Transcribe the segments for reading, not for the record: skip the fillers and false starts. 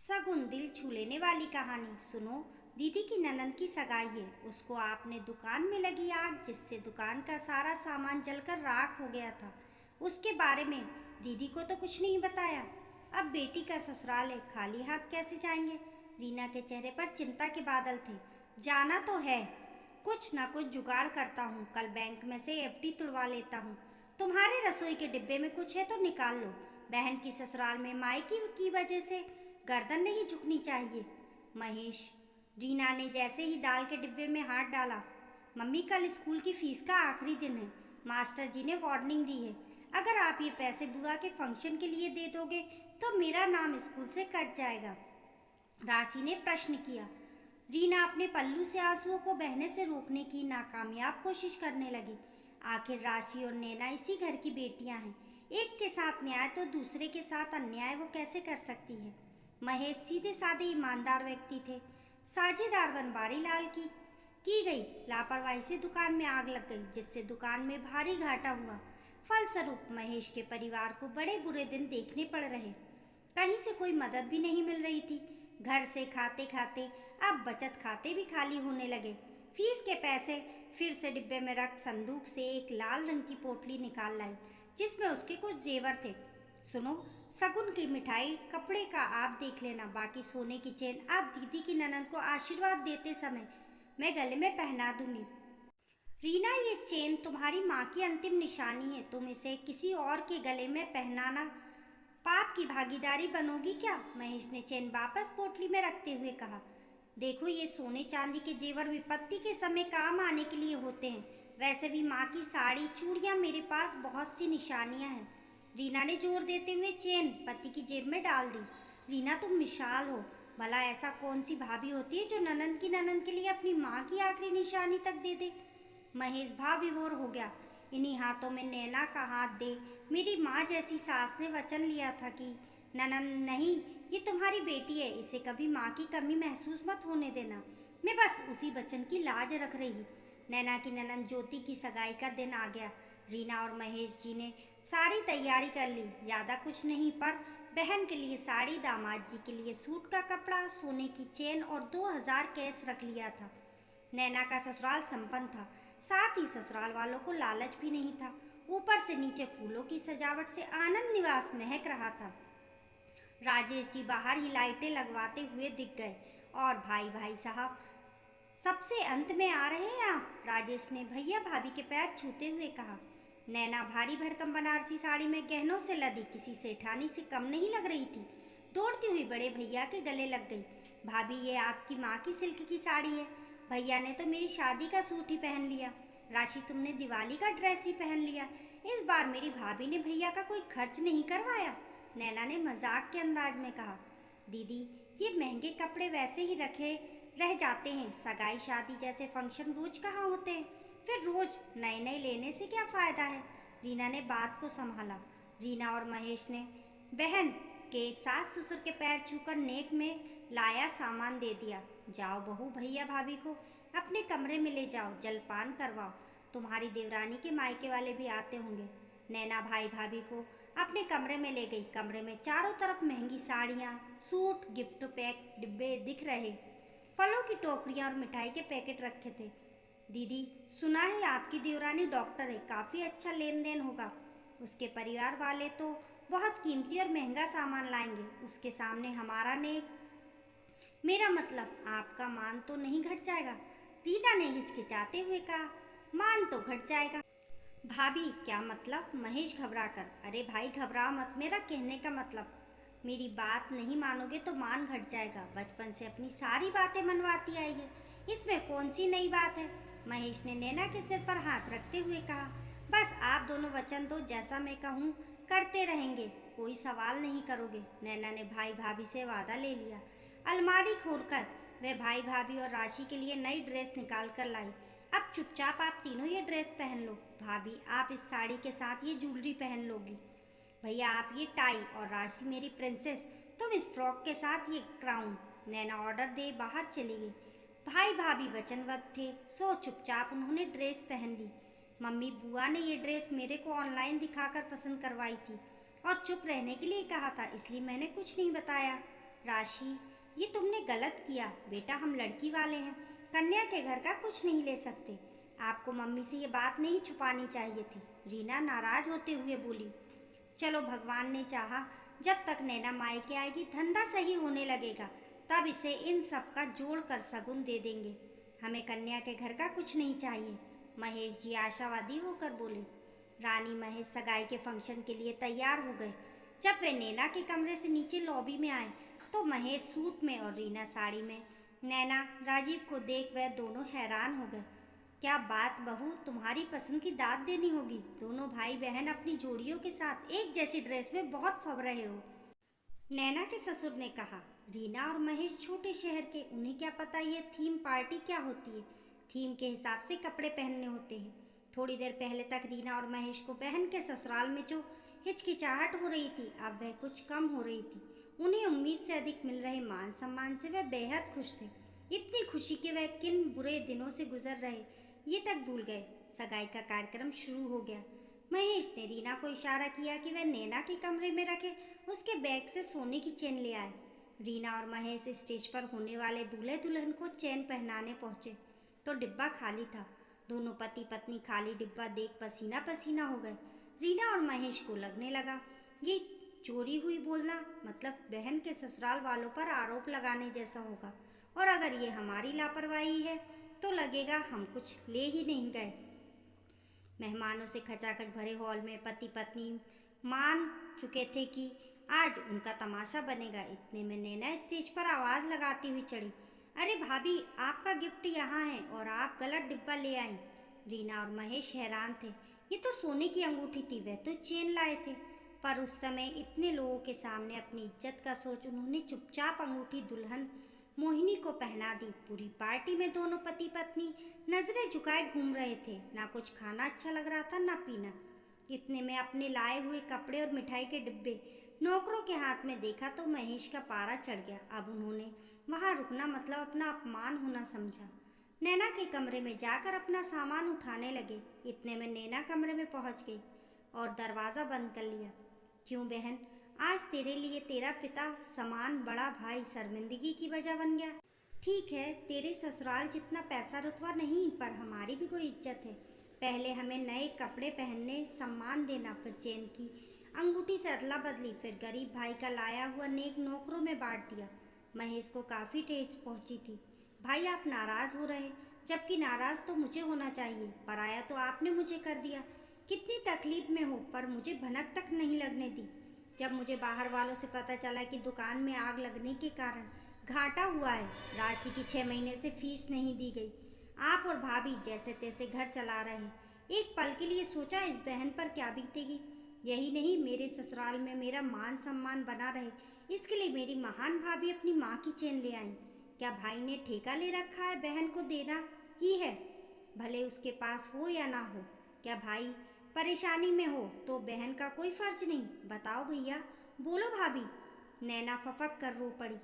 शगुन दिल छू लेने वाली कहानी सुनो। दीदी की ननंद की सगाई है। उसको आपने दुकान में लगी आग जिससे दुकान का सारा सामान जलकर राख हो गया था। उसके बारे में दीदी को तो कुछ नहीं बताया। अब बेटी का ससुराल है, खाली हाथ कैसे जाएंगे। रीना के चेहरे पर चिंता के बादल थे। जाना तो है, कुछ ना कुछ जुगाड़ करता हूँ। कल बैंक में से एफडी तुड़वा लेता हूँ। तुम्हारे रसोई के डिब्बे में कुछ है तो निकाल लो। बहन की ससुराल में मायके की वजह से गर्दन नहीं झुकनी चाहिए। महेश। रीना ने जैसे ही दाल के डिब्बे में हाथ डाला, मम्मी कल स्कूल की फीस का आखिरी दिन है। मास्टर जी ने वार्निंग दी है, अगर आप ये पैसे बुआ के फंक्शन के लिए दे दोगे तो मेरा नाम स्कूल से कट जाएगा। राशि ने प्रश्न किया। रीना अपने पल्लू से आंसुओं को बहने से रोकने की नाकामयाब कोशिश करने लगी। आखिर राशि और नैना इसी घर की बेटियां हैं। एक के साथ न्याय तो दूसरे के साथ अन्याय वो कैसे कर सकती है। महेश सीधे साधे ईमानदार व्यक्ति थे। साझेदार बनवारी लाल की गई लापरवाही से दुकान में आग लग गई, जिससे दुकान में भारी घाटा हुआ। फलस्वरूप महेश के परिवार को बड़े बुरे दिन देखने पड़ रहे। कहीं से कोई मदद भी नहीं मिल रही थी। घर से खाते खाते अब बचत खाते भी खाली होने लगे। फीस के पैसे फिर से डिब्बे में रख संदूक से एक लाल रंग की पोटली निकाल लाई, जिसमें उसके कुछ जेवर थे। सुनो, शगुन की मिठाई, कपड़े का आप देख लेना, बाकी सोने की चेन आप दीदी की ननंद को आशीर्वाद देते समय मैं गले में पहना दूंगी। रीना, ये चेन तुम्हारी माँ की अंतिम निशानी है। तुम इसे किसी और के गले में पहनाना पाप की भागीदारी बनोगी क्या। महेश ने चेन वापस पोटली में रखते हुए कहा। देखो, ये सोने चांदी के जेवर विपत्ति के समय काम आने के लिए होते हैं। वैसे भी माँ की साड़ी चूड़ियाँ मेरे पास बहुत सी निशानियाँ हैं। रीना ने जोर देते हुए चेन पति की जेब में डाल दी। रीना, तुम मिसाल हो। भला ऐसा कौन सी भाभी होती है जो ननंद की ननंद के लिए अपनी माँ की आखिरी निशानी तक दे दे। महेश भाव विभोर हो गया। इन्हीं हाथों में नैना का हाथ दे। मेरी माँ जैसी सास ने वचन लिया था कि ननंद नहीं, ये तुम्हारी बेटी है, इसे कभी माँ की कमी महसूस मत होने देना। मैं बस उसी वचन की लाज रख रही। नैना की ननंद ज्योति की सगाई का दिन आ गया। रीना और महेश जी ने सारी तैयारी कर ली। ज़्यादा कुछ नहीं, पर बहन के लिए साड़ी, दामाद जी के लिए सूट का कपड़ा, सोने की चेन और 2000 कैश रख लिया था। नैना का ससुराल संपन्न था, साथ ही ससुराल वालों को लालच भी नहीं था। ऊपर से नीचे फूलों की सजावट से आनंद निवास महक रहा था। राजेश जी बाहर ही लाइटें लगवाते हुए दिख गए। और भाई भाई साहब, सबसे अंत में आ रहे हैं आप, राजेश ने भैया भाभी के पैर छूते हुए कहा। नैना भारी भरकम बनारसी साड़ी में गहनों से लदी किसी सेठानी से कम नहीं लग रही थी। दौड़ती हुई बड़े भैया के गले लग गई। भाभी, ये आपकी माँ की सिल्क की साड़ी है। भैया ने तो मेरी शादी का सूट ही पहन लिया। राशि, तुमने दिवाली का ड्रेस ही पहन लिया। इस बार मेरी भाभी ने भैया का कोई खर्च नहीं करवाया। नैना ने मजाक के अंदाज में कहा। दीदी, ये महंगे कपड़े वैसे ही रखे रह जाते हैं। सगाई शादी जैसे फंक्शन रोज कहाँ होते हैं। फिर रोज नए नए लेने से क्या फ़ायदा है। रीना ने बात को संभाला। रीना और महेश ने बहन के सास ससुर के पैर छूकर नेक में लाया सामान दे दिया। जाओ बहू, भैया भाभी को अपने कमरे में ले जाओ, जलपान करवाओ। तुम्हारी देवरानी के मायके वाले भी आते होंगे। नैना भाई भाभी को अपने कमरे में ले गई। कमरे में चारों तरफ महंगी साड़ियाँ, सूट, गिफ्ट पैक डिब्बे दिख रहे। फलों की टोकरियाँ और मिठाई के पैकेट रखे थे। दीदी, सुना है आपकी देवरानी डॉक्टर है, काफ़ी अच्छा लेन देन होगा। उसके परिवार वाले तो बहुत कीमती और महंगा सामान लाएंगे। उसके सामने हमारा ने मेरा मतलब आपका मान तो नहीं घट जाएगा। रीना ने हिचकिचाते हुए कहा। मान तो घट जाएगा। भाभी, क्या मतलब। महेश घबरा कर। अरे भाई घबराओ मत, मेरा कहने का मतलब, मेरी बात नहीं मानोगे तो मान घट जाएगा। बचपन से अपनी सारी बातें मनवाती आई है, इसमें कौन सी नई बात है। महेश ने नैना के सिर पर हाथ रखते हुए कहा। बस आप दोनों वचन दो, जैसा मैं कहूँ करते रहेंगे, कोई सवाल नहीं करोगे। नैना ने भाई भाभी से वादा ले लिया। अलमारी खोलकर वह भाई भाभी और राशि के लिए नई ड्रेस निकाल कर लाई। अब चुपचाप आप तीनों ये ड्रेस पहन लो। भाभी, आप इस साड़ी के साथ ये ज्वेलरी पहन लोगी। भैया, आप ये टाई, और राशि मेरी प्रिंसेस, तुम इस फ्रॉक के साथ ये क्राउन। नैना ऑर्डर दे बाहर चली गई। भाई भाभी वचनबद्ध थे, सो चुपचाप उन्होंने ड्रेस पहन ली। मम्मी, बुआ ने ये ड्रेस मेरे को ऑनलाइन दिखाकर पसंद करवाई थी और चुप रहने के लिए कहा था, इसलिए मैंने कुछ नहीं बताया। राशि, ये तुमने गलत किया बेटा, हम लड़की वाले हैं, कन्या के घर का कुछ नहीं ले सकते। आपको मम्मी से ये बात नहीं छुपानी चाहिए थी। रीना नाराज होते हुए बोली। चलो, भगवान ने चाहा जब तक नैना मायके आएगी धंधा सही होने लगेगा, तब इसे इन सब का जोड़ कर शगुन दे देंगे। हमें कन्या के घर का कुछ नहीं चाहिए, महेश जी आशावादी होकर बोले। रानी महेश सगाई के फंक्शन के लिए तैयार हो गए। जब वे नैना के कमरे से नीचे लॉबी में आए तो महेश सूट में और रीना साड़ी में। नैना राजीव को देख वह दोनों हैरान हो गए। क्या बात बहू, तुम्हारी पसंद की दाद देनी होगी। दोनों भाई बहन अपनी जोड़ियों के साथ एक जैसी ड्रेस में बहुत फब रहे हो। नैना के ससुर ने कहा। रीना और महेश छोटे शहर के, उन्हें क्या पता ये थीम पार्टी क्या होती है। थीम के हिसाब से कपड़े पहनने होते हैं। थोड़ी देर पहले तक रीना और महेश को बहन के ससुराल में जो हिचकिचाहट हो रही थी, अब वह कुछ कम हो रही थी। उन्हें उम्मीद से अधिक मिल रहे मान सम्मान से वह बेहद खुश थे। इतनी खुशी कि वह किन बुरे दिनों से गुजर रहे ये तक भूल गए। सगाई का कार्यक्रम शुरू हो गया। महेश ने रीना को इशारा किया कि वह नैना के कमरे में रखे उसके बैग से सोने की चेन ले आए। रीना और महेश स्टेज पर होने वाले दूल्हे दुल्हन को चेन पहनाने पहुंचे तो डिब्बा खाली था। दोनों पति पत्नी खाली डिब्बा देख पसीना पसीना हो गए। रीना और महेश को लगने लगा ये चोरी हुई बोलना मतलब बहन के ससुराल वालों पर आरोप लगाने जैसा होगा, और अगर ये हमारी लापरवाही है तो लगेगा हम कुछ ले ही नहीं गए। मेहमानों से खचाखच भरे हॉल में पति पत्नी मान चुके थे कि आज उनका तमाशा बनेगा। इतने में नैना स्टेज पर आवाज़ लगाती हुई चढ़ी। अरे भाभी, आपका गिफ्ट यहाँ है और आप गलत डिब्बा ले आई। रीना और महेश हैरान थे। ये तो सोने की अंगूठी थी, वह तो चेन लाए थे। पर उस समय इतने लोगों के सामने अपनी इज्जत का सोच उन्होंने चुपचाप अंगूठी दुल्हन मोहिनी को पहना दी। पूरी पार्टी में दोनों पति पत्नी नजरें झुकाए घूम रहे थे। ना कुछ खाना अच्छा लग रहा था ना पीना। इतने में अपने लाए हुए कपड़े और मिठाई के डिब्बे नौकरों के हाथ में देखा तो महेश का पारा चढ़ गया। अब उन्होंने वहां रुकना मतलब अपना अपमान होना समझा। नैना के कमरे में जाकर अपना सामान उठाने लगे। इतने में नैना कमरे में पहुंच गई और दरवाज़ा बंद कर लिया। क्यों बहन, आज तेरे लिए तेरा पिता समान बड़ा भाई शर्मिंदगी की वजह बन गया। ठीक है, तेरे ससुराल जितना पैसा रुतबा नहीं, पर हमारी भी कोई इज्जत है। पहले हमें नए कपड़े पहनने, सम्मान देना, फिर चेन की अंगूठी से अदला बदली, फिर गरीब भाई का लाया हुआ नेक नौकरों में बांट दिया। महेश को काफ़ी ठेस पहुंची थी। भाई, आप नाराज़ हो रहे, जबकि नाराज़ तो मुझे होना चाहिए। पराया तो आपने मुझे कर दिया। कितनी तकलीफ में हो, पर मुझे भनक तक नहीं लगने दी। जब मुझे बाहर वालों से पता चला कि दुकान में आग लगने के कारण घाटा हुआ है, राशि की 6 महीने से फीस नहीं दी गई, आप और भाभी जैसे तैसे घर चला रहे। एक पल के लिए सोचा इस बहन पर क्या बीतेगी। यही नहीं, मेरे ससुराल में मेरा मान सम्मान बना रहे, इसके लिए मेरी महान भाभी अपनी माँ की चेन ले आई। क्या भाई ने ठेका ले रखा है बहन को देना ही है, भले उसके पास हो या ना हो। क्या भाई परेशानी में हो तो बहन का कोई फर्ज नहीं। बताओ भैया, बोलो भाभी। नैना फफक कर रो पड़ी।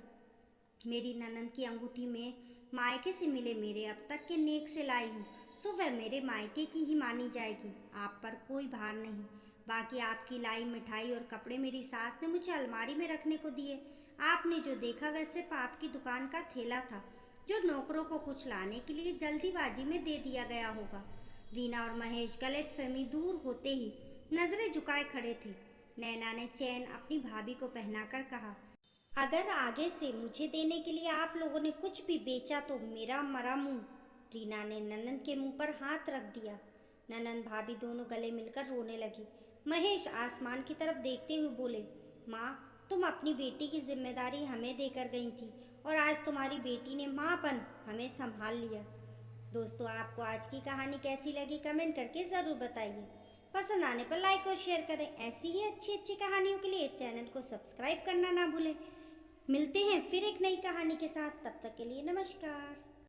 मेरी ननद की अंगूठी में मायके से मिले मेरे अब तक के नेक से लाई हूँ, सो वह मेरे मायके की ही मानी जाएगी। आप पर कोई भार नहीं। बाकी आपकी लाई मिठाई और कपड़े मेरी सास ने मुझे अलमारी में रखने को दिए। आपने जो देखा वह सिर्फ आपकी दुकान का थैला था, जो नौकरों को कुछ लाने के लिए जल्दीबाजी में दे दिया गया होगा। रीना और महेश गलतफहमी दूर होते ही नजरें झुकाए खड़े थे। नैना ने चैन अपनी भाभी को पहनाकर कहा, अगर आगे से मुझे देने के लिए आप लोगों ने कुछ भी बेचा तो मेरा मरा मुंह। रीना ने ननंद के मुंह पर हाथ रख दिया। ननंद भाभी दोनों गले मिलकर रोने लगी। महेश आसमान की तरफ देखते हुए बोले, माँ, तुम अपनी बेटी की जिम्मेदारी हमें देकर गई थी और आज तुम्हारी बेटी ने माँ बन हमें संभाल लिया। दोस्तों, आपको आज की कहानी कैसी लगी कमेंट करके ज़रूर बताइए। पसंद आने पर लाइक और शेयर करें। ऐसी ही अच्छी अच्छी कहानियों के लिए चैनल को सब्सक्राइब करना ना भूलें। मिलते हैं फिर एक नई कहानी के साथ, तब तक के लिए नमस्कार।